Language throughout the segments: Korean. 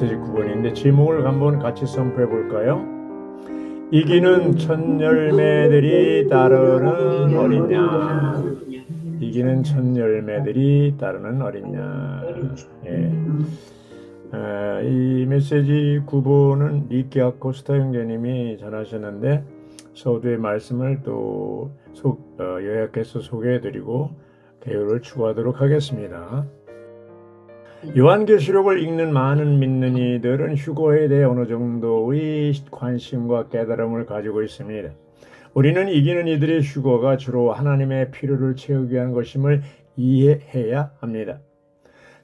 메시지 9번인데 제목을 한번 같이 선포해 볼까요? 이기는 첫 열매들이 따르는 어린 양. 이기는 첫 열매들이 따르는 어린 양. 예. 이 메시지 9번은 리키아 코스타 형제님이 전하셨는데 서두의 말씀을 또 요약해서 소개해드리고 개요를 추구하도록 하겠습니다. 요한계시록을 읽는 많은 믿는 이들은 휴거에 대해 어느 정도의 관심과 깨달음을 가지고 있습니다. 우리는 이기는 이들의 휴거가 주로 하나님의 필요를 채우기 위한 것임을 이해해야 합니다.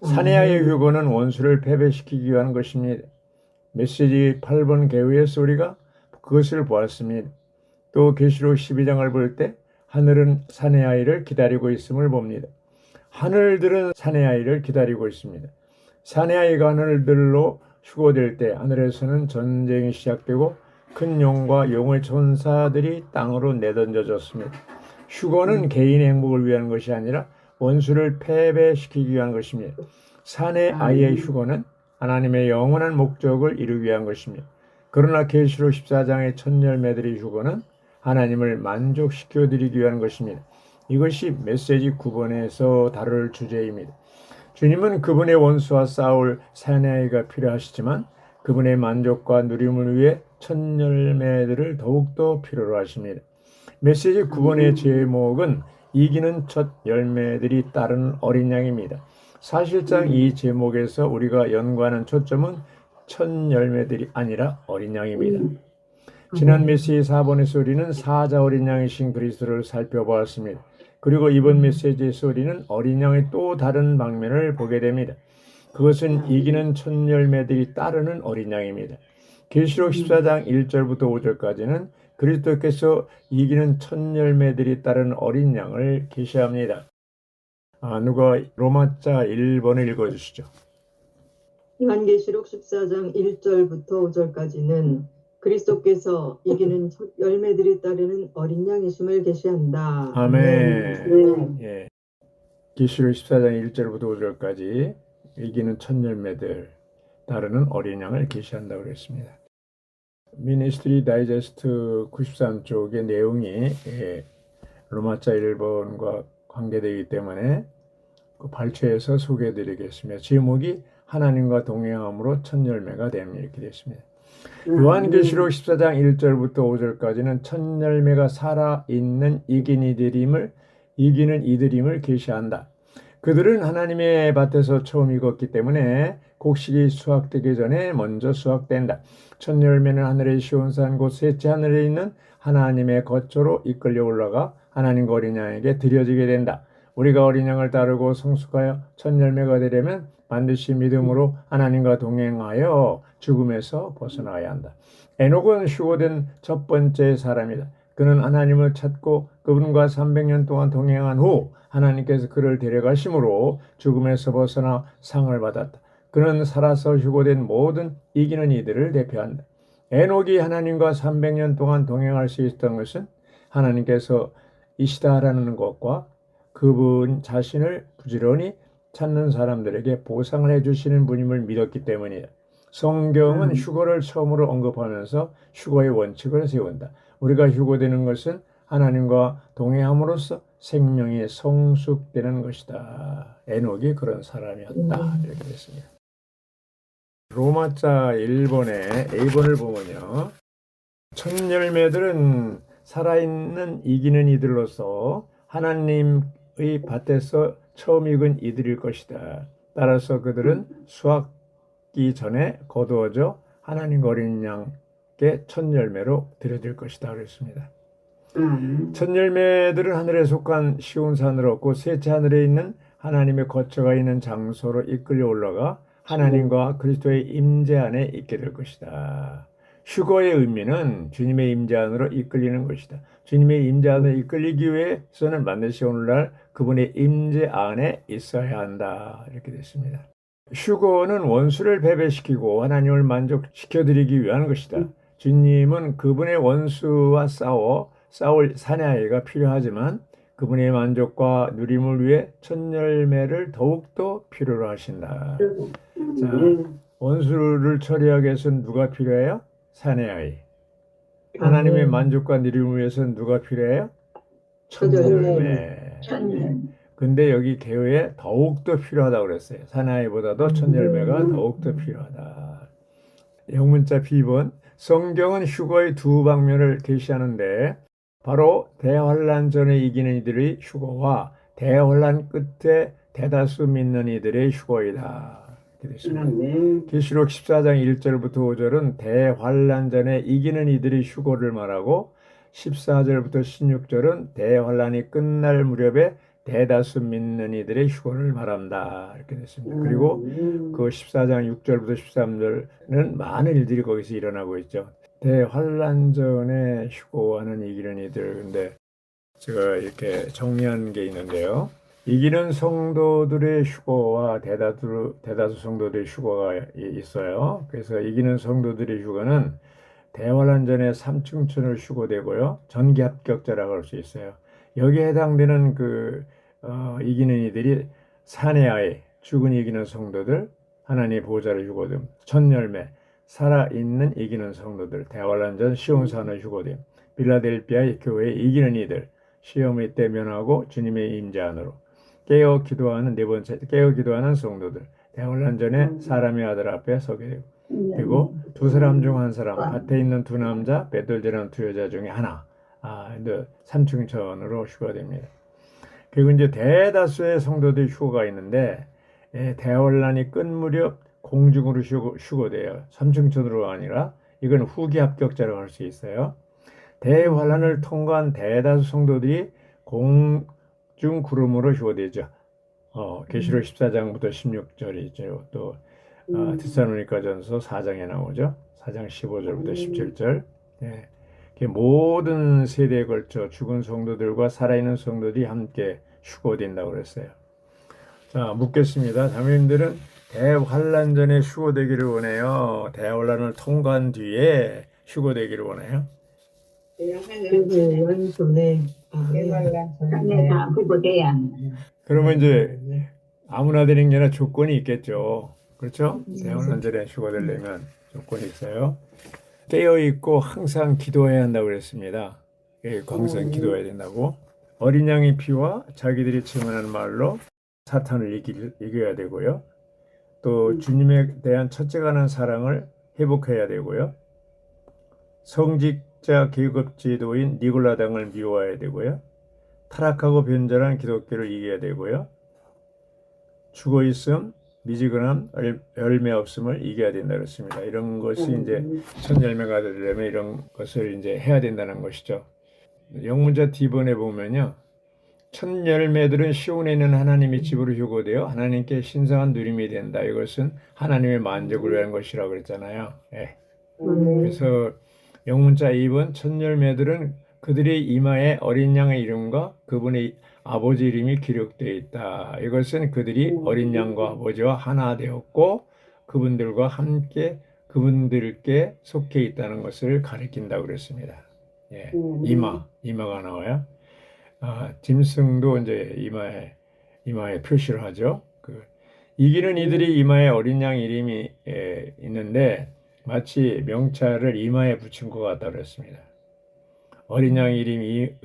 사내아의 휴거는 원수를 패배시키기 위한 것입니다. 메시지 8번 개요에서 우리가 그것을 보았습니다. 또 계시록 12장을 볼 때 하늘은 사내아이를 기다리고 있음을 봅니다. 하늘들은 사내아이를 기다리고 있습니다. 사내아이가 하늘들로 휴거될 때 하늘에서는 전쟁이 시작되고 큰 용과 용의 천사들이 땅으로 내던져졌습니다. 휴거는 개인의 행복을 위한 것이 아니라 원수를 패배시키기 위한 것입니다. 사내아이의 휴거는 하나님의 영원한 목적을 이루기 위한 것입니다. 그러나 계시록 14장의 첫 열매들의 휴거는 하나님을 만족시켜드리기 위한 것입니다. 이것이 메시지 9번에서 다룰 주제입니다. 주님은 그분의 원수와 싸울 사내아이가 필요하시지만 그분의 만족과 누림을 위해 첫 열매들을 더욱더 필요로 하십니다. 메시지 9번의 제목은 이기는 첫 열매들이 따르는 어린 양입니다. 사실상 이 제목에서 우리가 연구하는 초점은 첫 열매들이 아니라 어린 양입니다. 지난 메시지 4번에서 우리는 사자 어린 양이신 그리스도를 살펴보았습니다. 그리고 이번 메시지에서 우리는 어린 양의 또 다른 방면을 보게 됩니다. 그것은 이기는 첫 열매들이 따르는 어린 양입니다. 계시록 14장 1절부터 5절까지는 그리스도께서 이기는 첫 열매들이 따르는 어린 양을 계시합니다. 누가 로마자 1번을 읽어주시죠. 요한계시록 14장 1절부터 5절까지는 그리스도께서 이기는 첫 열매들이 따르는 어린 양이심을 계시한다. 아멘. 예. 계시록 14장 1절부터 5절까지 이기는 첫 열매들 따르는 어린 양을 계시한다고 그랬습니다. 미니스트리 다이제스트 93쪽의 내용이 로마자 1번과 관계되기 때문에 그 발췌해서 소개해드리겠습니다. 제목이 하나님과 동행함으로 첫 열매가 됨 이렇게 되었습니다. 요한계시록 14장 1절부터 5절까지는 첫 열매가 살아있는 이기는 이들임을 계시한다. 그들은 하나님의 밭에서 처음 익었기 때문에 곡식이 수확되기 전에 먼저 수확된다. 첫 열매는 하늘의 시온산 곧 셋째 하늘에 있는 하나님의 거처로 이끌려 올라가 하나님과 어린 양에게 드려지게 된다. 우리가 어린 양을 따르고 성숙하여 첫 열매가 되려면 반드시 믿음으로 하나님과 동행하여 죽음에서 벗어나야 한다. 에녹은 휴거된 첫 번째 사람이다. 그는 하나님을 찾고 그분과 300년 동안 동행한 후 하나님께서 그를 데려가심으로 죽음에서 벗어나 상을 받았다. 그는 살아서 휴거된 모든 이기는 이들을 대표한다. 에녹이 하나님과 300년 동안 동행할 수 있었던 것은 하나님께서 이시다라는 것과 그분 자신을 부지런히 찾는 사람들에게 보상을 해주시는 분임을 믿었기 때문이다. 성경은 휴거를 처음으로 언급하면서 휴거의 원칙을 세운다. 우리가 휴거되는 것은 하나님과 동행함으로써 생명이 성숙되는 것이다. 에녹이 그런 사람이었다. 이렇게 됐습니다. 로마자 1번의 A번을 보면요. 첫 열매들은 살아있는 이기는 이들로서 하나님의 밭에서 처음 익은 이들일 것이다. 따라서 그들은 수확기 전에 거두어져 하나님과 어린 양께 첫 열매로 드려질 것이다 그랬습니다. 첫 열매들은 하늘에 속한 시온산을 얻고 셋째 하늘에 있는 하나님의 거처가 있는 장소로 이끌려 올라가 하나님과 그리스도의 임재 안에 있게 될 것이다. 휴거의 의미는 주님의 임재 안으로 이끌리는 것이다. 주님의 임재 안으로 이끌리기 위해서는 반드시 오늘날 그분의 임재 안에 있어야 한다. 이렇게 됐습니다. 휴거는 원수를 패배시키고 하나님을 만족시켜드리기 위한 것이다. 주님은 그분의 원수와 싸울 사내아이가 필요하지만 그분의 만족과 누림을 위해 첫 열매를 더욱더 필요로 하신다. 자, 원수를 처리하기 위해서는 누가 필요해요? 사내아이. 하나님의 아멘. 만족과 누림을 위해서는 누가 필요해요? 첫열매. 천열매. 근데 여기 개요에 더욱더 필요하다고 그랬어요. 사내아이보다도 천열매가 더욱더 필요하다. 영문자 B번, 성경은 휴거의 두 방면을 계시하는데 바로 대환란 전에 이기는 이들의 휴거와 대환란 끝에 대다수 믿는 이들의 휴거이다. 이렇게 됐습니다. 계시록 14장 1절부터 5절은 대환란 전에 이기는 이들의 휴거를 말하고 14절부터 16절은 대환란이 끝날 무렵에 대다수 믿는 이들의 휴거를 말한다. 이렇게 됐습니다. 그리고 그 14장 6절부터 13절은 많은 일들이 거기서 일어나고 있죠. 대환란 전에 휴거하는 이기는 이들. 근데 제가 이렇게 정리한 게 있는데요. 이기는 성도들의 휴거와 대다수 성도들의 휴거가 있어요. 그래서 이기는 성도들의 휴거는 대환란 전에 삼층천을 휴거되고요. 전기 합격자라고 할 수 있어요. 여기에 해당되는 이기는 이들이 사내아이, 죽은 이기는 성도들, 하나님의 보호자를 휴거됨, 첫열매, 살아있는 이기는 성도들, 대환란 전 시온산을 휴거됨, 빌라델피아의 교회에 이기는 이들, 시험의 때 면하고 주님의 임재 안으로 깨어 기도하는 네 번째 깨어 기도하는 성도들, 대환란 전에 사람의 아들 앞에 서게 되고, 그리고 두 사람 중 한 사람, 밭에 있는 두 남자, 베들레헴 두 여자 중에 하나, 삼층천으로 휴거됩니다. 그리고 이제 대다수의 성도들이 휴거가 있는데, 대환란이 끝 무렵 공중으로 휴거돼요. 삼층천으로 아니라 이건 후기 합격자라고 할 수 있어요. 대환란을 통과한 대다수 성도들이 공중 구름으로 휴거되죠. 계시록 14장부터 16절이죠. 또 데살로니가전서 4장에 나오죠. 4장 15절부터 17절. 예. 모든 세대에 걸쳐 죽은 성도들과 살아있는 성도들이 함께 휴거된다고 그랬어요. 자, 묻겠습니다. 자매님들은 대환란 전에 휴거되기를 원해요? 대환란을 통과한 뒤에 휴거되기를 원해요? 왼손에 다 후보돼야. 그러면 이제 아무나 되는 게 아니라 조건이 있겠죠. 그렇죠? 대환란 전에 휴거되려면 조건이 있어요. 깨어있고 항상 기도해야 한다고 그랬습니다. 항상 기도해야 된다고. 어린 양의 피와 자기들이 증언한 말로 사탄을 이겨야 되고요. 또 주님에 대한 첫째가 난 사랑을 회복해야 되고요. 성직자 계급 제도인 니골라당을 미워해야 되고요. 타락하고 변절한 기독교를 이겨야 되고요. 죽어있음, 미지근함, 열매 없음을 이겨야 된다 그랬습니다. 이런 것이 이제 첫 열매가 되려면 이런 것을 이제 해야 된다는 것이죠. 영문자 D번에 보면요. 첫 열매들은 시온에 있는 하나님의 집으로 휴거되어 하나님께 신성한 누림이 된다. 이것은 하나님의 만족을 위한 것이라고 그랬잖아요. 예. 그래서 영문자 2번 첫 열매들은 그들의 이마에 어린 양의 이름과 그분의 아버지 이름이 기록되어 있다. 이것은 그들이 어린 양과 아버지와 하나 되었고 그분들과 함께 그분들께 속해 있다는 것을 가리킨다고 그랬습니다. 예. 이마가 나와요. 짐승도 이제 이마에 표시를 하죠. 이기는 이들이 이마에 어린 양 이름이 있는데 마치 명찰을 이마에 붙인 것 같다 그랬습니다. 어린 양 이름이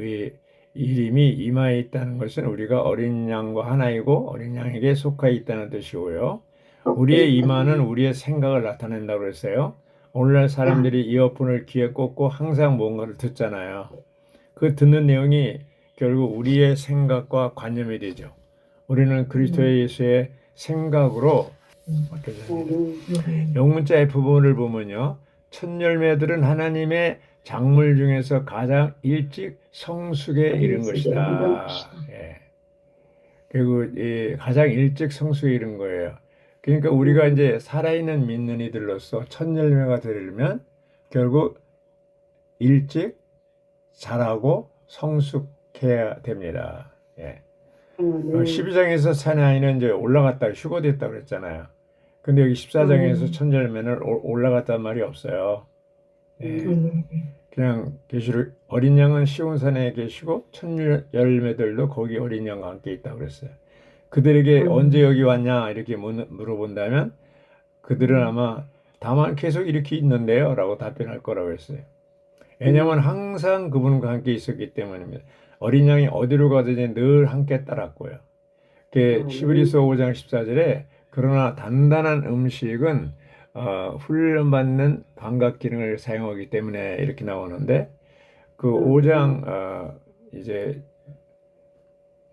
이마에 있다는 것은 우리가 어린 양과 하나이고 어린 양에게 속해 있다는 뜻이고요. 우리의 이마는 우리의 생각을 나타낸다고 그랬어요. 오늘날 사람들이 이어폰을 귀에 꽂고 항상 뭔가를 듣잖아요. 그 듣는 내용이 결국 우리의 생각과 관념이 되죠. 우리는 그리스도 예수의 생각으로 바뀌어집니다. 영문자 F본을 보면요. 첫 열매들은 하나님의 작물 중에서 가장 일찍 성숙에 이른 것이다. 예. 그리고 가장 일찍 성숙에 이른 거예요. 그러니까 우리가 이제 살아있는 믿는 이들로서 첫 열매가 되려면 결국 일찍 자라고 성숙해야 됩니다. 예. 12장에서 사내아이는 이제 올라갔다 휴거됐다 그랬잖아요. 근데 여기 14장에서 첫 열매는 올라갔단 말이 없어요. 예. 그냥 계시록 어린 양은 시온산에 계시고 첫 열매들도 거기 어린 양과 함께 있다고 그랬어요. 그들에게 언제 여기 왔냐 이렇게 물어본다면 그들은 아마 다만 계속 이렇게 있는데요 라고 답변할 거라고 했어요. 왜냐하면 항상 그분과 함께 있었기 때문입니다. 어린 양이 어디로 가든지 늘 함께 따랐고요. 히브리서 5장 14절에 그러나 단단한 음식은 훈련받는 감각 기능을 사용하기 때문에 이렇게 나오는데 그 5장 이제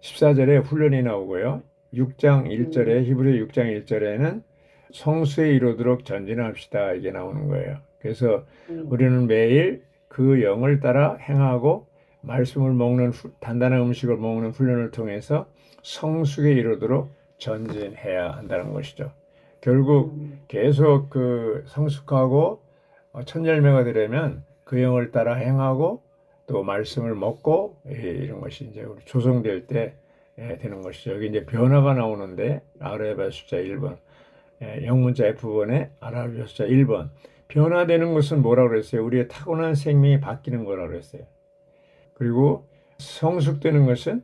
14절에 훈련이 나오고요. 6장 1절에 히브리 6장 1절에는 성수에 이르도록 전진합시다 이게 나오는 거예요. 그래서 우리는 매일 그 영을 따라 행하고 말씀을 먹는 단단한 음식을 먹는 훈련을 통해서 성숙에 이르도록 전진해야 한다는 것이죠. 결국 계속 그 성숙하고 첫 열매가 되려면 그 영을 따라 행하고 또 말씀을 먹고 이런 것이 이제 우리 조성될 때 되는 것이죠. 여기 이제 변화가 나오는데 아랍의 숫자 1번, 영문자 F번에 아랍의 숫자 1번. 변화되는 것은 뭐라고 그랬어요? 우리의 타고난 생명이 바뀌는 거라고 그랬어요. 그리고 성숙되는 것은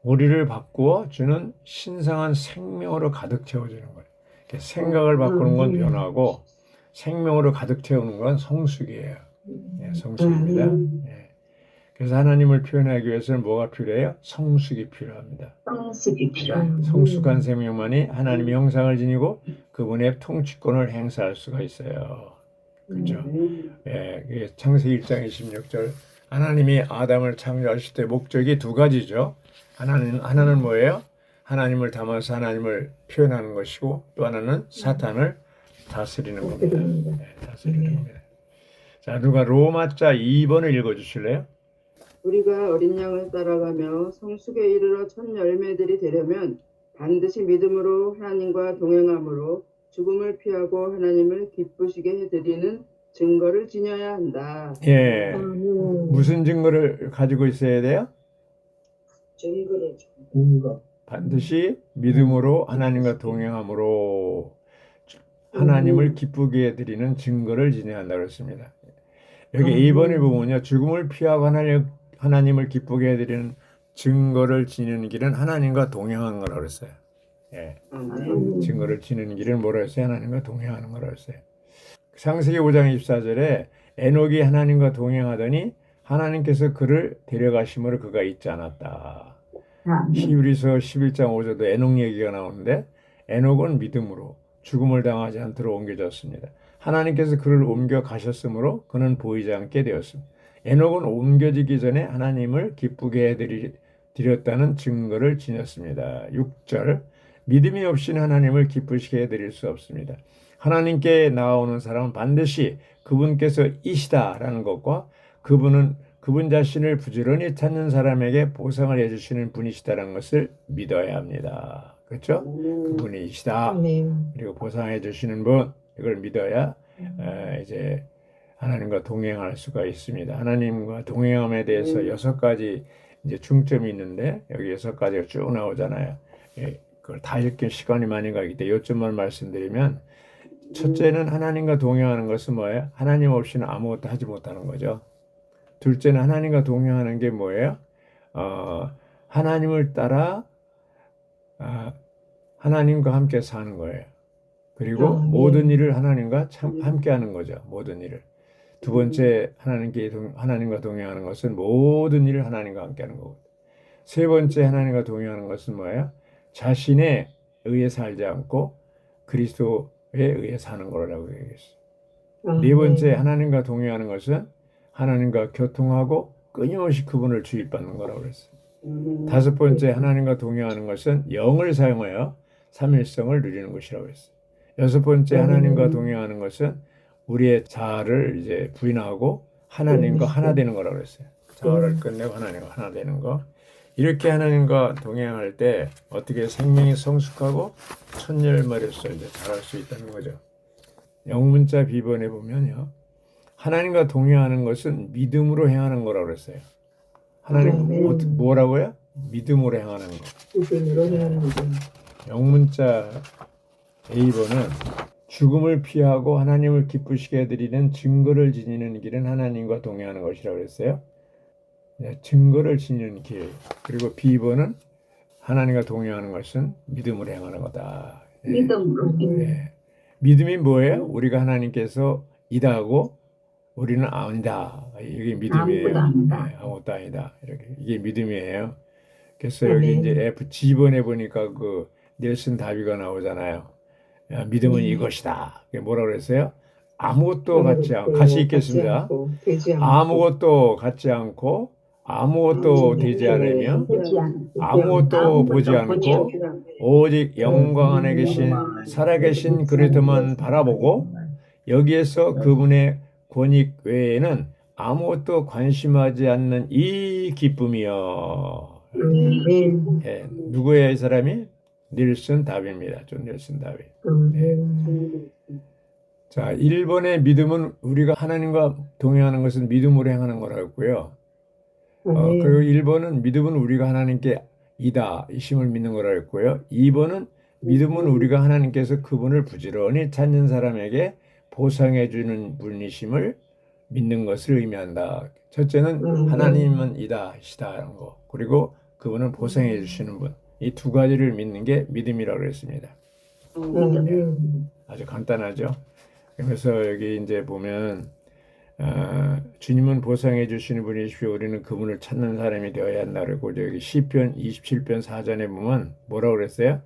우리를 바꾸어 주는 신성한 생명으로 가득 채워주는 거예요. 생각을 바꾸는 건 변화고 생명으로 가득 채우는 건 성숙이에요. 성숙입니다. 그래서 하나님을 표현하기 위해서는 뭐가 필요해요? 성숙이 필요합니다. 성숙이 필요한. 성숙한 생명만이 하나님의 형상을 지니고 그분의 통치권을 행사할 수가 있어요. 그렇죠? 창세기 1장 26절 하나님이 아담을 창조하실 때 목적이 두 가지죠. 하나는 뭐예요? 하나님을 담아서 하나님을 표현하는 것이고 또 하나는 사탄을 다스리는 겁니다. 다스리는 겁니다. 자, 누가 로마자 2번을 읽어주실래요? 우리가 어린 양을 따라가며 성숙에 이르러 첫 열매들이 되려면 반드시 믿음으로 하나님과 동행함으로 죽음을 피하고 하나님을 기쁘시게 해드리는 증거를 지녀야 한다. 무슨 증거를 가지고 있어야 돼요? 증거. 반드시 믿음으로 하나님과 동행함으로 하나님을 기쁘게 해드리는 증거를 지녀야 한다고 했습니다. 여기 2번에 보면요. 죽음을 피하고 하나님을 기쁘게 해드리는 증거를 지니는 길은 하나님과 동행하는 거라고 그랬어요. 증거를 지니는 길은 뭐라고 했어요? 하나님과 동행하는 거라고 했어요. 창세기 5장 24절에 에녹이 하나님과 동행하더니 하나님께서 그를 데려가심으로 그가 잊지 않았다. 히브리서 11장 5절도 에녹 얘기가 나오는데 에녹은 믿음으로 죽음을 당하지 않도록 옮겨졌습니다. 하나님께서 그를 옮겨 가셨으므로 그는 보이지 않게 되었습니다. 에녹은 옮겨지기 전에 하나님을 기쁘게 해드렸다는 증거를 지녔습니다. 6절 믿음이 없이는 하나님을 기쁘시게 해드릴 수 없습니다. 하나님께 나아오는 사람은 반드시 그분께서 이시다라는 것과 그분 자신을 부지런히 찾는 사람에게 보상을 해주시는 분이시다라는 것을 믿어야 합니다. 그렇죠? 그분이 이시다. 그리고 보상해 주시는 분 이걸 믿어야 이제 하나님과 동행할 수가 있습니다. 하나님과 동행함에 대해서 6가지 이제 중점이 있는데 여기 6가지가 쭉 나오잖아요. 그걸 다 읽기 시간이 많이 가기 때문에 요점만 말씀드리면 첫째는 하나님과 동행하는 것은 뭐예요? 하나님 없이는 아무것도 하지 못하는 거죠. 둘째는 하나님과 동행하는 게 뭐예요? 하나님을 따라 하나님과 함께 사는 거예요. 그리고 모든 일을 하나님과 함께 하는 거죠. 모든 일을. 두 번째 하나님과 동행하는 것은 모든 일을 하나님과 함께 하는 거고. 세 번째 하나님과 동행하는 것은 뭐예요? 자신에 의해 살지 않고 그리스도에 의해 사는 거라고 얘기했어요. 네 번째 하나님과 동행하는 것은 하나님과 교통하고 끊임없이 그분을 주입받는 거라고 그랬어요. 다섯 번째 하나님과 동행하는 것은 영을 사용하여 삼일성을 누리는 것이라고 했어요. 여섯 번째 하나님과 동행하는 것은 우리의 자아를 이제 부인하고 하나님과 하나 되는 거라고 그랬어요. 자아를 끝내고 하나님과 하나 되는 거. 이렇게 하나님과 동행할 때 어떻게 생명이 성숙하고 천열머리로서 이제 자랄 수 있다는 거죠. 영문자 B번에 보면요. 하나님과 동행하는 것은 믿음으로 행하는 거라고 그랬어요. 하나님 뭐라고요? 믿음으로 행하는 거. 믿음으로 행하는 거. 영문자 A번은 죽음을 피하고 하나님을 기쁘시게 해드리는 증거를 지니는 길은 하나님과 동행하는 것이라고 그랬어요. 증거를 지니는 길. 그리고 B번은 하나님과 동행하는 것은 믿음으로 행하는 거다. 믿음으로. 믿음이 뭐예요? 우리가 하나님께서 이다 하고 우리는 아니다. 이게 믿음이에요. 아무것도 아니다. 네, 아무것도 아니다. 이렇게 이게 믿음이에요. 그래서 여기 아멘. 이제 F G번에 보니까 그 넬슨 다비가 나오잖아요. 야, 믿음은 네. 이것이다. 그게 뭐라 그랬어요? 아무것도 같지 않고 같이 같이 있겠습니다. 않고 되지 않고 아무것도 같지 않고 아무것도 되지 않으며 되지 않은 아무것도 보지 보지 않고 않고 오직 영광 안에 계신 살아계신 그리스도만 바라보고 여기에서 그분의 권익 외에는 아무것도 관심하지 않는 이 기쁨이요. 아멘. 예, 누구예요, 이 사람이? 닐슨 다비입니다. 존 닐슨 다비. 아멘. 자, 1번의 믿음은 우리가 하나님과 동행하는 것은 믿음으로 행하는 거라고 했고요. 아멘. 그리고 1번은 믿음은 우리가 하나님께 이다, 이심을 믿는 거라고 했고요. 2번은 믿음은 우리가 하나님께서 그분을 부지런히 찾는 사람에게 보상해 주는 분이심을 믿는 것을 의미한다. 첫째는 하나님은 이다, 시다 하는 거. 그리고 그분은 보상해 주시는 분. 이 두 가지를 믿는 게 믿음이라고 그랬습니다. 아멘. 아주 간단하죠. 그래서 여기 이제 보면 주님은 보상해 주시는 분이시오. 우리는 그분을 찾는 사람이 되어야 한다. 그리고 여기 시편 27편 4절에 보면 뭐라고 그랬어요?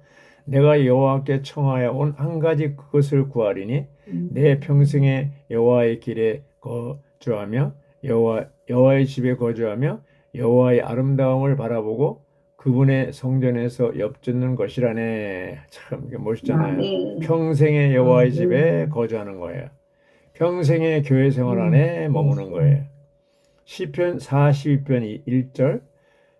내가 여호와께 청하여 온 한 가지 그것을 구하리니 내 평생에 여호와의 길에 거주하며 여호와의 집에 거주하며 여호와의 아름다움을 바라보고 그분의 성전에서 엽젓는 것이라네. 참 이게 멋있잖아요. 평생에 여호와의 집에 거주하는 거예요. 평생의 교회 생활 안에 머무는 거예요. 시편 42편 1절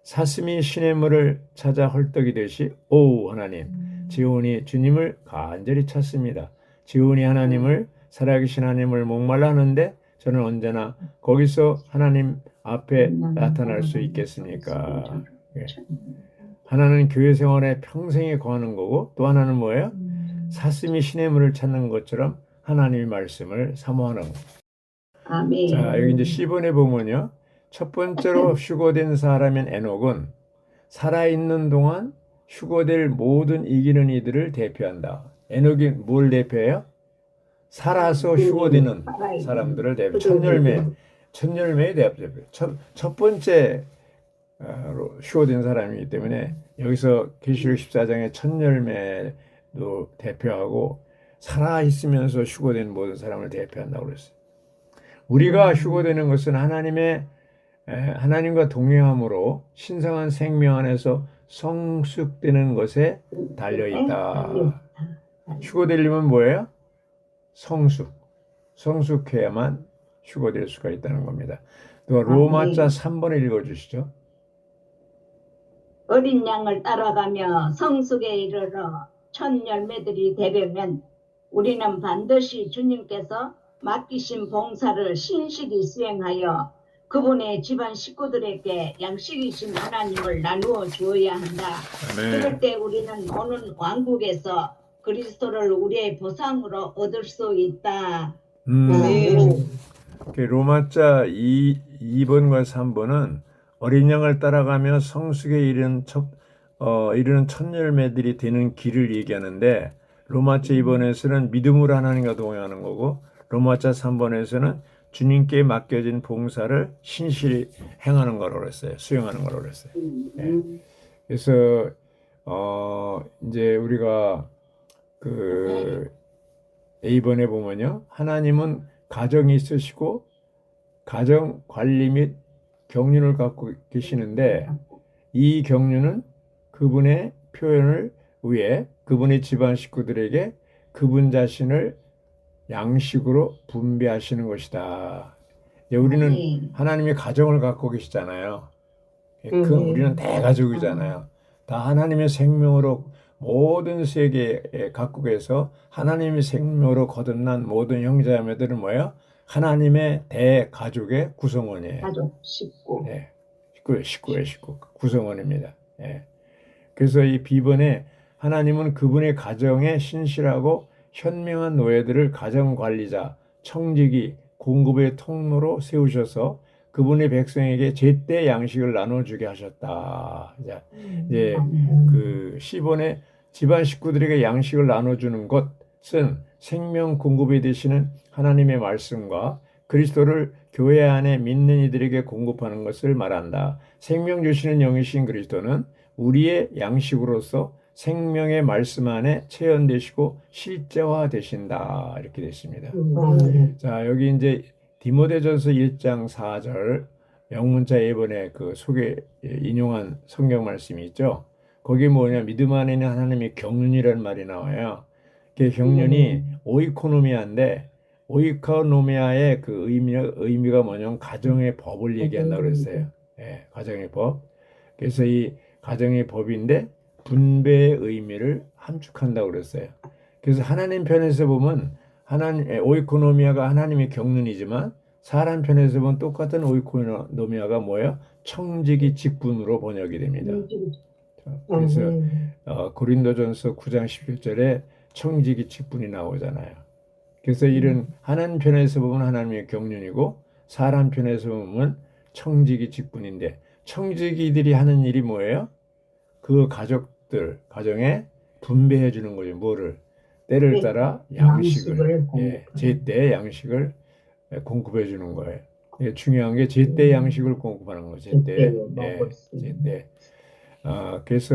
사슴이 시냇물을 찾아 헐떡이듯이 오 하나님 지온이 주님을 간절히 찾습니다. 지온이 하나님을 살아계신 하나님을 목말라 하는데 저는 언제나 거기서 하나님 앞에 나타날 수 있겠습니까? 예. 하나는 교회 생활에 평생에 거하는 거고 또 하나는 뭐예요? 사슴이 시냇물을 찾는 것처럼 하나님의 말씀을 사모하는 거. 아멘. 자, 여기 이제 C번에 보면요. 첫 번째로 휴거된 사람인 에녹은 살아있는 동안 휴거될 모든 이기는 이들을 대표한다. 에녹이 뭘 대표해요? 살아서 휴거되는 사람들을 대표. 첫 열매의 대표. 첫 번째 휴거된 사람이기 때문에 여기서 계시록 14장의 첫 열매도 대표하고 살아있으면서 휴거된 모든 사람을 대표한다고 그랬어요. 우리가 휴거되는 것은 하나님과 동행함으로 신성한 생명 안에서 성숙되는 것에 달려있다. 휴거되려면 뭐예요? 성숙해야만 휴거될 수가 있다는 겁니다. 또 로마자 3번을 읽어주시죠. 어린 양을 따라가며 성숙에 이르러 첫 열매들이 되려면 우리는 반드시 주님께서 맡기신 봉사를 신실히 수행하여 그분의 집안 식구들에게 양식이신 하나님을 나누어 주어야 한다. 그럴 때 우리는 오는 왕국에서 그리스도를 우리의 보상으로 얻을 수 있다. 로마자 2번과 3번은 어린 양을 따라가며 성숙에 이르는 첫 열매들이 되는 길을 얘기하는데 로마자 2번에서는 믿음으로 하나님과 동행하는 거고 로마자 3번에서는 주님께 맡겨진 봉사를 신실히 행하는 거라고 그랬어요. 수행하는 거라고 그랬어요. 네. 그래서 이제 우리가 그 A번에 보면요. 하나님은 가정이 있으시고 가정 관리 및 경륜을 갖고 계시는데 이 경륜은 그분의 표현을 위해 그분의 집안 식구들에게 그분 자신을 양식으로 분배하시는 것이다. 우리는 하나님의 가정을 갖고 계시잖아요. 우리는 대가족이잖아요. 다 하나님의 생명으로 모든 세계 각국에서 하나님의 생명으로 거듭난 모든 형제자매들은 뭐예요? 하나님의 대가족의 구성원이에요. 가족, 식구. 네, 식구의 구성원입니다. 네. 그래서 이 B번에 하나님은 그분의 가정에 신실하고 현명한 노예들을 가정관리자, 청지기, 공급의 통로로 세우셔서 그분의 백성에게 제때 양식을 나눠주게 하셨다. 이제 그 C번에 집안 식구들에게 양식을 나눠주는 것은 생명 공급이 되시는 하나님의 말씀과 그리스도를 교회 안에 믿는 이들에게 공급하는 것을 말한다. 생명 주시는 영이신 그리스도는 우리의 양식으로서 생명의 말씀 안에 체현되시고 실제화 되신다. 이렇게 됐습니다. 자, 여기 이제 디모데전서 1장 4절 영문자 예번에 그 소개 인용한 성경 말씀이 있죠. 거기 뭐냐, 믿음 안에 있는 하나님의 경륜이라는 말이 나와요. 그 경륜이 오이코노미아인데, 오이코노미아의 그 의미가 뭐냐면 가정의 법을 얘기한다고 그랬어요. 예, 가정의 법. 그래서 이 가정의 법인데 분배의 의미를 함축한다고 그랬어요. 그래서 하나님 편에서 보면 오이코노미아가 하나님의 경륜이지만 사람 편에서 보면 똑같은 오이코노미아가 뭐예요? 청지기 직분으로 번역이 됩니다. 그래서 고린도전서 9장 17절에 청지기 직분이 나오잖아요. 그래서 이런 하나님 편에서 보면 하나님의 경륜이고 사람 편에서 보면 청지기 직분인데, 청지기들이 하는 일이 뭐예요? 그 가정에 분배해 주는 거죠. 뭐를? 때를 따라 양식을, 제때 양식을 공급해 주는 거예요. 이게 중요한 게 제때 양식을 공급하는 거예요. 제때. 제때. 그래서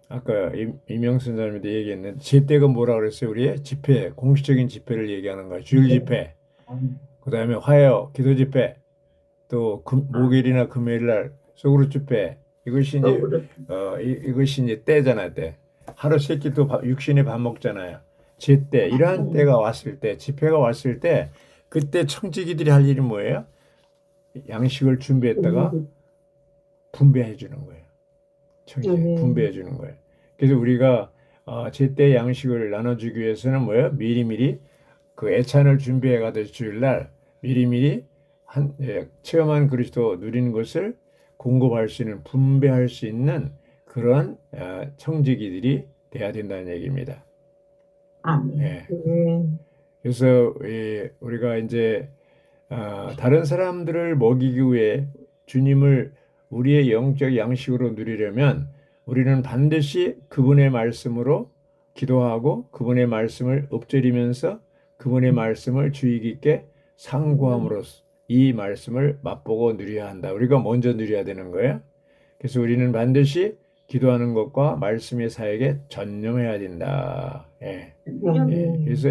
아까 이명선 사님도 얘기했는데, 제때가 뭐라 그랬어요? 우리의 집회, 공식적인 집회를 얘기하는 거예요. 주일 집회, 그 다음에 화요, 기도 집회, 또 목요일이나 금요일 날 소그룹 집회. 이것이 이제 때잖아요. 때. 하루 세끼 또 육신의 밥 먹잖아요. 제때. 이러한 때가 왔을 때, 집회가 왔을 때, 그때 청지기들이 할 일이 뭐예요? 양식을 준비했다가 분배해 주는 거예요. 분배해 주는 거예요. 그래서 우리가 제때 양식을 나눠주기 위해서는 뭐예요? 미리미리 그 애찬을 준비해 가듯이 주일날 미리미리 체험한 그리스도 누리는 것을 공급할 수 있는, 분배할 수 있는 그런 청지기들이 돼야 된다는 얘기입니다. 아멘. 예. 그래서 우리가 이제 다른 사람들을 먹이기 위해 주님을 우리의 영적 양식으로 누리려면 우리는 반드시 그분의 말씀으로 기도하고 그분의 말씀을 읊조리면서 그분의 말씀을 주의 깊게 상고함으로써 이 말씀을 맛보고 누려야 한다. 우리가 먼저 누려야 되는 거예요. 그래서 우리는 반드시 기도하는 것과 말씀의 사역에 전념해야 된다. 예. 그래서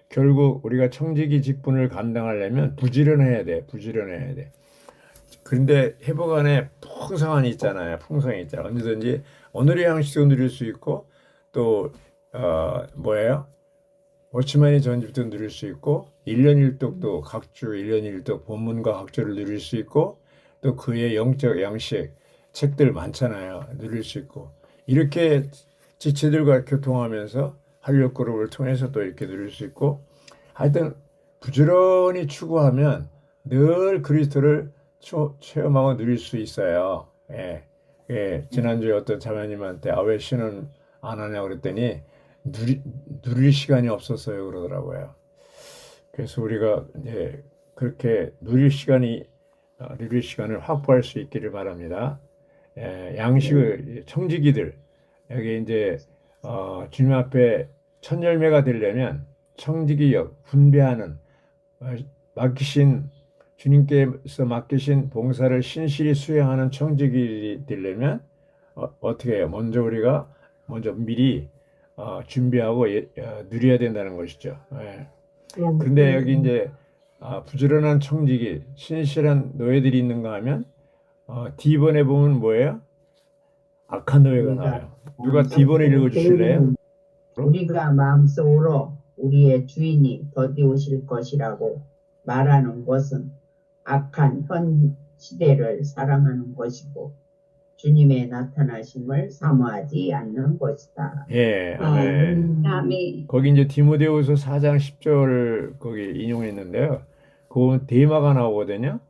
결국 우리가 청지기 직분을 감당하려면 부지런해야 돼. 부지런해야 돼. 그런데 회복 안에 풍성함이 있잖아요. 풍성이 있잖아요. 언제든지 오늘의 양식도 누릴 수 있고, 또 뭐예요? 워치만의 전집도 누릴 수 있고, 1년 1독도 각주 1년 1독 본문과 각주를 누릴 수 있고, 또 그의 영적 양식 책들 많잖아요. 누릴 수 있고, 이렇게 지체들과 교통하면서 활력그룹을 통해서 또 이렇게 누릴 수 있고, 하여튼 부지런히 추구하면 늘 그리스도를 체험하고 누릴 수 있어요. 지난주에 어떤 자매님한테 왜 신은 안 하냐고 그랬더니 누릴 시간이 없었어요 그러더라고요. 그래서 우리가 이제 그렇게 누릴 시간을 확보할 수 있기를 바랍니다. 양식을 청지기들 여기 이제 주님 앞에 첫 열매가 되려면 청지기역 분배하는 주님께서 맡기신 봉사를 신실히 수행하는 청지기들이 되려면 어떻게 해요? 우리가 미리 준비하고 누려야 된다는 것이죠. 그런데 여기 이제 부지런한 청지기, 신실한 노예들이 있는가 하면 D번에 보면 뭐예요? 악한 노예가 나와요. 누가 D번을 읽어주실래요? 우리가 마음속으로 우리의 주인이 더디 오실 것이라고 말하는 것은 악한 현 시대를 사랑하는 것이고 주님의 나타나심을 사모하지 않는 것이다. 예, 아멘. 아멘. 거기 이제 디모데후서 4장 10절을 거기 인용했는데요. 그 데마가 나오거든요.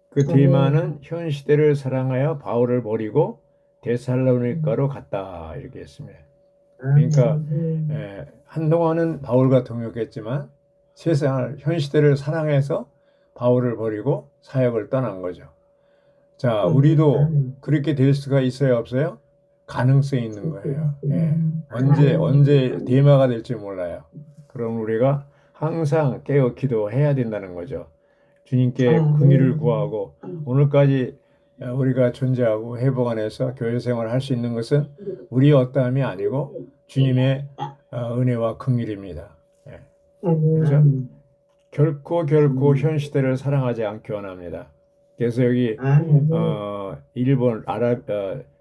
그 데마는 현 시대를 사랑하여 바울을 버리고 데살로니가로 갔다 이렇게 했습니다. 그러니까 한동안은 바울과 동역했지만 현 시대를 사랑해서 바울을 버리고 사역을 떠난 거죠. 자, 우리도 그렇게 될 수가 있어요, 없어요? 가능성이 있는 거예요. 언제 대마가 될지 몰라요. 그럼 우리가 항상 깨어 기도해야 된다는 거죠. 주님께 아멘. 긍휼을 구하고 오늘까지 우리가 존재하고 회복 안에서 교회 생활을 할 수 있는 것은 우리의 어떠함이 아니고 주님의 은혜와 긍휼입니다. 예. 그죠? 결코 현 시대를 사랑하지 않기 원합니다. 그래서 여기 아멘.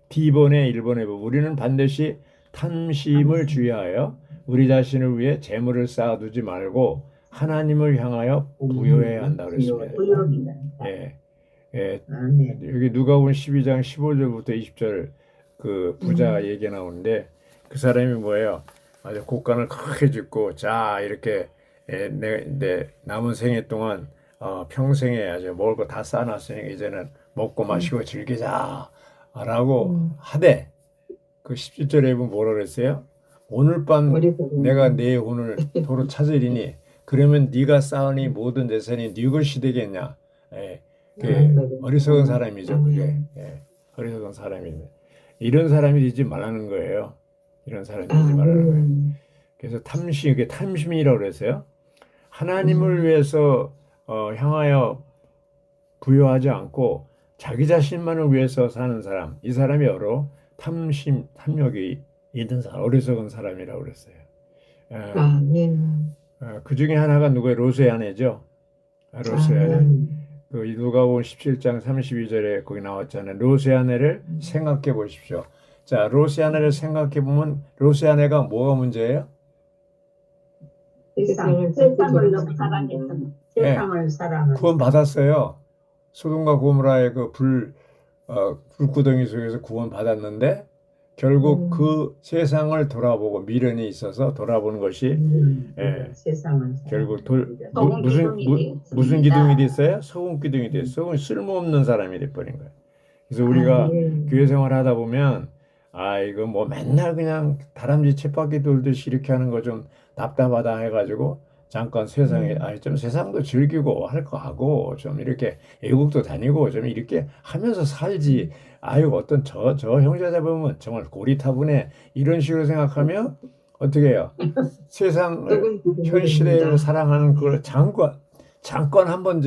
D본의 일본에 보면 우리는 반드시 탐심을 주의하여 우리 자신을 위해 재물을 쌓아두지 말고 하나님을 향하여 부여해야 한다 그랬습니다. 부여이다. 예, 예, 아멘. 여기 누가복음 12장 15절부터 20절 그 부자 얘기 나오는데 그 사람이 뭐예요? 아주 곡간을 크게 짓고 자 이렇게 내 남은 생애 동안 평생에 아주 먹을 거 다 쌓아놨으니까 이제는 먹고 마시고 즐기자 라고 하되 그 17절에 보면 뭐라 그랬어요? 오늘 밤 내가 내 오늘 도로 찾으리니 그러면 네가 쌓으니 모든 재산이 네 것이 되겠냐? 예, 그 어리석은 사람이죠. 그게 어리석은 사람입니다. 이런 사람이 되지 말라는 거예요. 이런 사람이 되지 말라는 거예요. 그래서 이게 탐심이라고 그랬어요. 하나님을 위해서 향하여 부여하지 않고 자기 자신만을 위해서 사는 사람, 이 사람이 여러 탐욕이 있는 사람, 어리석은 사람이라고 그랬어요. 그 중에 하나가 누구예요? 로스의 아내죠. 로스의 아내. 그 누가복음 17장 32절에 거기 나왔잖아요. 로스의 아내를 생각해 보십시오. 자, 로스의 아내를 생각해 보면 로스의 아내가 뭐가 문제예요? 세상을 너무 사랑했던 세상을 사랑하는 구원 받았어요. 소돔과 고모라의 그 불구덩이 속에서 구원 받았는데 결국 그 세상을 돌아보고 미련이 있어서 돌아보는 것이 세상을 결국 기둥이 무슨 기둥이 됐어요? 소금 기둥이 됐어요. 소금 쓸모없는 사람이 돼버린 거예요. 그래서 우리가 교회 생활 하다 보면 이거 뭐 맨날 그냥 다람쥐 쳇바퀴 돌듯이 이렇게 하는 거 좀 답답하다 해가지고 잠깐 세상에 좀 세상도 즐기고 할 거 하고 좀 이렇게 외국도 다니고 좀 이렇게 하면서 살지. 어떤 저 형제자 보면 정말 고리타분해. 이런 식으로 생각하면 어떻게 해요? 세상을 현 시대를 사랑하는 그걸 잠깐 한 번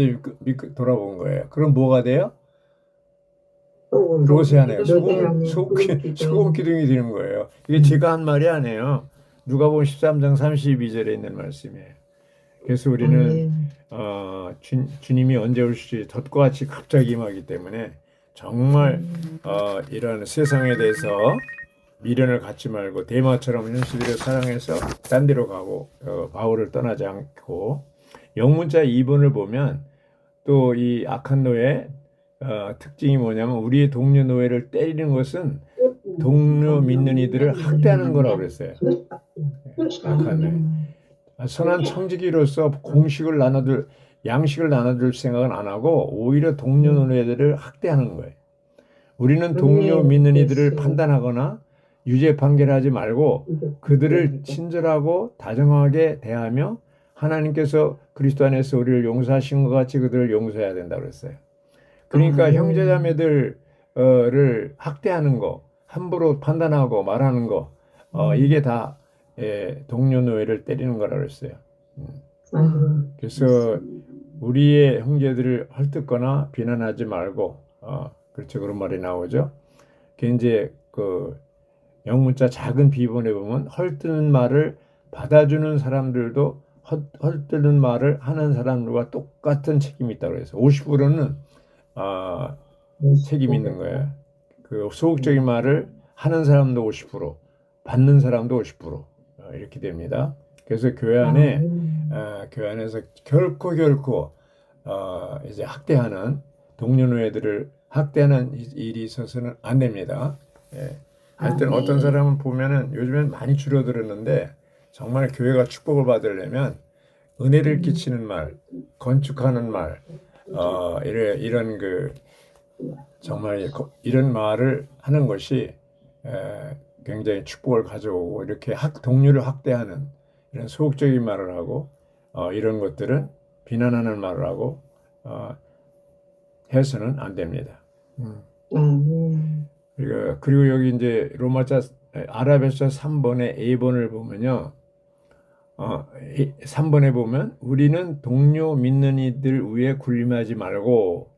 돌아본 거예요. 그럼 뭐가 돼요? 로세 안에 소금 기둥이 되는 거예요. 이게 제가 한 말이 아니에요. 누가복음 13장 32절에 있는 말씀이에요. 그래서 우리는 주님이 언제 올지 덫과 같이 갑자기 임하기 때문에 정말 이런 세상에 대해서 미련을 갖지 말고 대마처럼 현실을 사랑해서 딴 데로 가고 바울을 떠나지 않고 영문자 2번을 보면 또 이 악한 노예 특징이 뭐냐면 우리의 동료 노예를 때리는 것은 동료 믿는 이들을 학대하는 거라고 그랬어요. 악한 노예. 선한 청지기로서 양식을 나눠줄 생각은 안 하고 오히려 동료 노예들을 학대하는 거예요. 우리는 동료 믿는 이들을 판단하거나 유죄 판결하지 말고 그들을 친절하고 다정하게 대하며 하나님께서 그리스도 안에서 우리를 용서하신 것 같이 그들을 용서해야 된다고 그랬어요. 그러니까 형제자매들을 학대하는 거, 함부로 판단하고 말하는 거, 이게 다 동료 노예를 때리는 거라고 그랬어요. 그래서 우리의 형제들을 헐뜯거나 비난하지 말고, 그렇죠. 그런 말이 나오죠. 이제 그 영문자 작은 비본에 보면 헐뜯는 말을 받아주는 사람들도 헐뜯는 말을 하는 사람들과 똑같은 책임이 있다고 해서 50%는 책임이 있는 거예요. 그 소극적인 말을 하는 사람도 50%, 받는 사람도 50% 이렇게 됩니다. 그래서 교회 안에서 결코 이제 학대하는 동료 노예들을 학대하는 일이 있어서는 안 됩니다. 하여튼 어떤 사람을 보면은 요즘엔 많이 줄어들었는데 정말 교회가 축복을 받으려면 은혜를 끼치는 말, 건축하는 말, 이런 정말 이런 말을 하는 것이 굉장히 축복을 가져오고 이렇게 동료를 학대하는 이런 소극적인 말을 하고 이런 것들은 비난하는 말을 하고 해서는 안 됩니다. 그리고 여기 이제 아랍에서 3번의 A번을 보면요. 3번에 보면 우리는 동료 믿는 이들 위에 군림하지 말고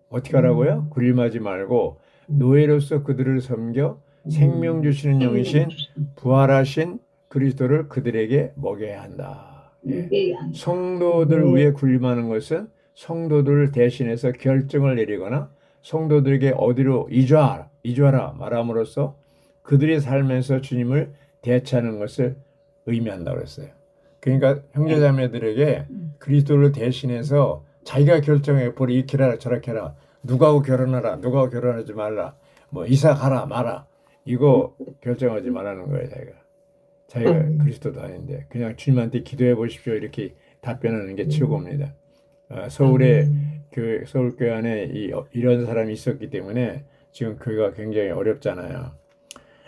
어떻게 하라고요? 군림하지 말고 노예로서 그들을 섬겨 생명 주시는 영이신 부활하신 그리스도를 그들에게 먹여야 한다. 예. 성도들 위에 군림하는 것은 성도들을 대신해서 결정을 내리거나 성도들에게 어디로 이주하라 말함으로써 그들의 삶에서 주님을 대체하는 것을 의미한다고 했어요. 그러니까 형제자매들에게 그리스도를 대신해서 자기가 결정해 버리 이렇게 해라 저렇게 해라 누구하고 결혼하라 누구하고 결혼하지 말라 뭐 이사 가라 마라 이거 결정하지 말라는 거예요. 자기가 그리스도도 아닌데 그냥 주님한테 기도해 보십시오 이렇게 답변하는 게 최고입니다. 서울에 그 서울교회 안에 이런 사람이 있었기 때문에 지금 교회가 굉장히 어렵잖아요.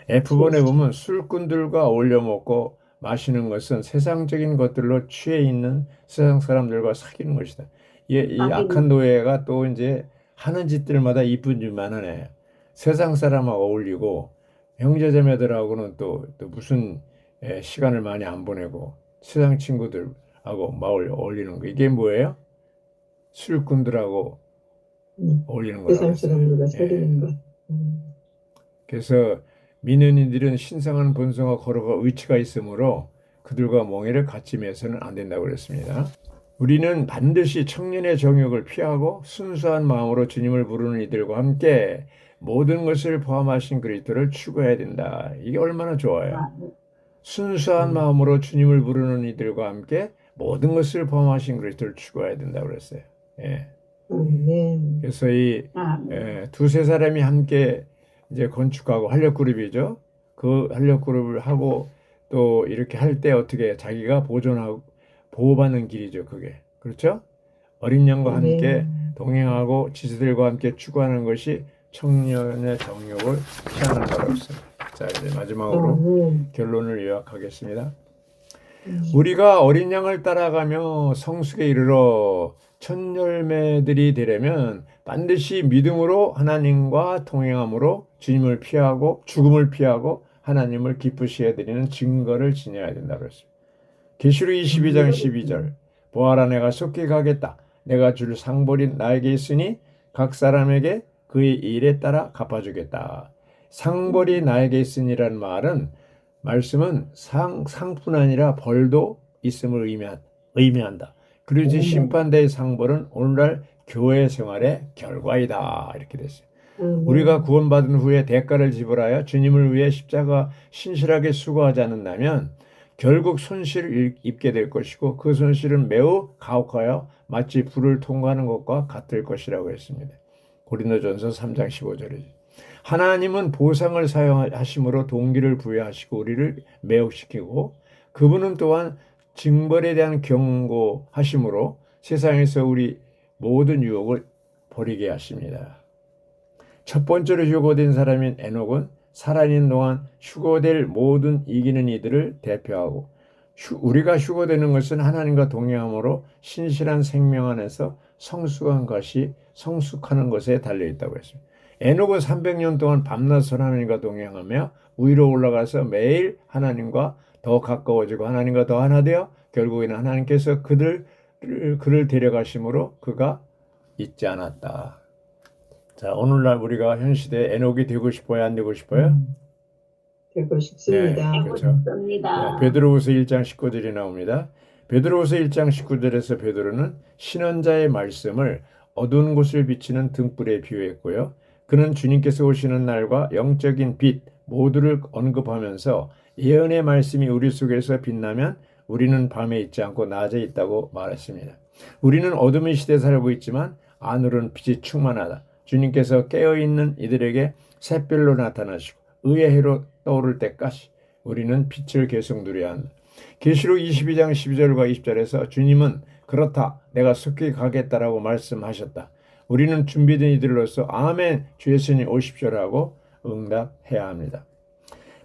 F번에 보면 술꾼들과 어울려 먹고 마시는 것은 세상적인 것들로 취해 있는 세상 사람들과 사귀는 것이다. 이 악한 노예가 또 이제 하는 짓들마다 이쁜 짓만 하네. 세상 사람하고 어울리고 형제자매들하고는 또 무슨 시간을 많이 안 보내고 세상 친구들하고 어울리는 거. 이게 뭐예요? 술꾼들하고 어울리는 거라고 세상 했어요. 사람들과 사귀는 것. 그래서 믿는 이들은 신성한 본성과 거룩과 의치가 있으므로 그들과 멍에를 같이 매서는 안 된다고 그랬습니다. 우리는 반드시 청년의 정욕을 피하고 순수한 마음으로 주님을 부르는 이들과 함께 모든 것을 포함하신 그리스도를 추구해야 된다. 이게 얼마나 좋아요. 순수한 마음으로 주님을 부르는 이들과 함께 모든 것을 포함하신 그리스도를 추구해야 된다고 그랬어요. 예. 그래서 이 두세 사람이 함께 이제 건축하고 활력그룹이죠. 그 활력그룹을 하고 또 이렇게 할 때 어떻게 자기가 보존하고 보호받는 길이죠. 그게 그렇죠? 어린 양과 함께 동행하고 지체들과 함께 추구하는 것이 청년의 정욕을 피하는 거라고 했습니다. 자 이제 마지막으로 결론을 요약하겠습니다. 우리가 어린 양을 따라가며 성숙에 이르러 첫 열매들이 되려면 반드시 믿음으로 하나님과 동행함으로 주님을 피하고 죽음을 피하고 하나님을 기쁘시게 드리는 증거를 지녀야 된다고 했습니다. 계시록 22장 12절 보아라 내가 속히 가겠다. 내가 줄 상벌이 나에게 있으니 각 사람에게 그의 일에 따라 갚아주겠다. 상벌이 나에게 있으니라는 말씀은 상뿐 아니라 벌도 있음을 의미한다. 그러지 심판대의 상벌은 오늘날 교회 생활의 결과이다. 이렇게 됐어요. 우리가 구원받은 후에 대가를 지불하여 주님을 위해 십자가 신실하게 수고하지 않는다면 결국 손실을 입게 될 것이고 그 손실은 매우 가혹하여 마치 불을 통과하는 것과 같을 것이라고 했습니다. 고린도전서 3장 15절이죠. 하나님은 보상을 사용하심으로 동기를 부여하시고 우리를 매혹시키고 그분은 또한 징벌에 대한 경고하심으로 세상에서 우리 모든 유혹을 버리게 하십니다. 첫 번째로 휴거된 사람인 에녹은 살아있는 동안 휴거될 모든 이기는 이들을 대표하고 우리가 휴거되는 것은 하나님과 동행함으로 신실한 생명 안에서 성숙하는 것에 달려있다고 했습니다. 에녹은 300년 동안 밤낮 하나님과 동행하며 위로 올라가서 매일 하나님과 더 가까워지고 하나님과 더 하나 되어 결국에는 하나님께서 그를 데려가심으로 그가 잊지 않았다. 자, 오늘날 우리가 현 시대에 에녹이 되고 싶어요? 안 되고 싶어요? 되고 싶습니다. 네, 그렇죠. 베드로후서 1장 19절이 나옵니다. 베드로후서 1장 19절에서 베드로는 신원자의 말씀을 어두운 곳을 비치는 등불에 비유했고요. 그는 주님께서 오시는 날과 영적인 빛 모두를 언급하면서 예언의 말씀이 우리 속에서 빛나면 우리는 밤에 있지 않고 낮에 있다고 말했습니다. 우리는 어둠의 시대에 살고 있지만 안으로는 빛이 충만하다. 주님께서 깨어있는 이들에게 샛별로 나타나시고 의의 해로 떠오를 때까지 우리는 빛을 계속 누려야 한다. 계시록 22장 12절과 20절에서 주님은 그렇다 내가 속히 가겠다라고 말씀하셨다. 우리는 준비된 이들로서 아멘 주 예수님 오십시오라고 응답해야 합니다.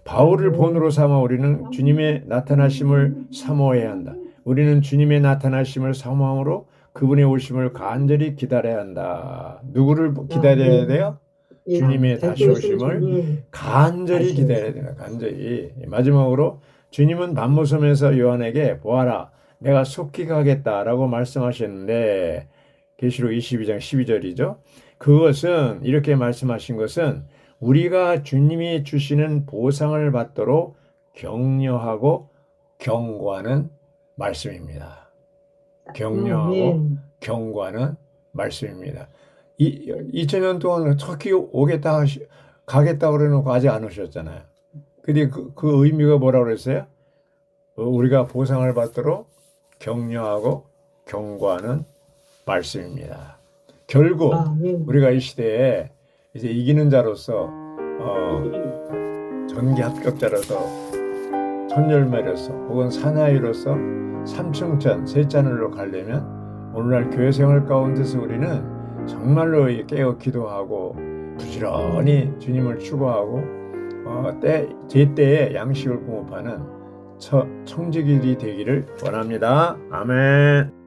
바울을 본으로 삼아 우리는 주님의 나타나심을 사모해야 한다. 우리는 주님의 나타나심을 사모함으로 그분의 오심을 간절히 기다려야 한다. 누구를 기다려야 돼요? 주님의 다시 오심을 간절히 기다려야 된다. 간절히. 마지막으로 주님은 밤모섬에서 요한에게 보아라 내가 속히 가겠다라고 말씀하셨는데 계시록 22장 12절이죠. 그것은 이렇게 말씀하신 것은 우리가 주님이 주시는 보상을 받도록 격려하고 경고하는 말씀입니다. 격려하고 아멘. 경고하는 말씀입니다. 2000년 동안 터키 가겠다 그래놓고 아직 안 오셨잖아요. 근데 그 의미가 뭐라고 그랬어요? 우리가 보상을 받도록 격려하고 경고하는 말씀입니다. 결국 아멘. 우리가 이 시대에 이제 이기는 자로서 전기 합격자로서 천열매로서 혹은 사나이로서 삼층천 셋자늘로 가려면 오늘날 교회 생활 가운데서 우리는 정말로 깨어 기도하고 부지런히 주님을 추구하고 제때에 양식을 공급하는 청지기들이 되기를 원합니다. 아멘.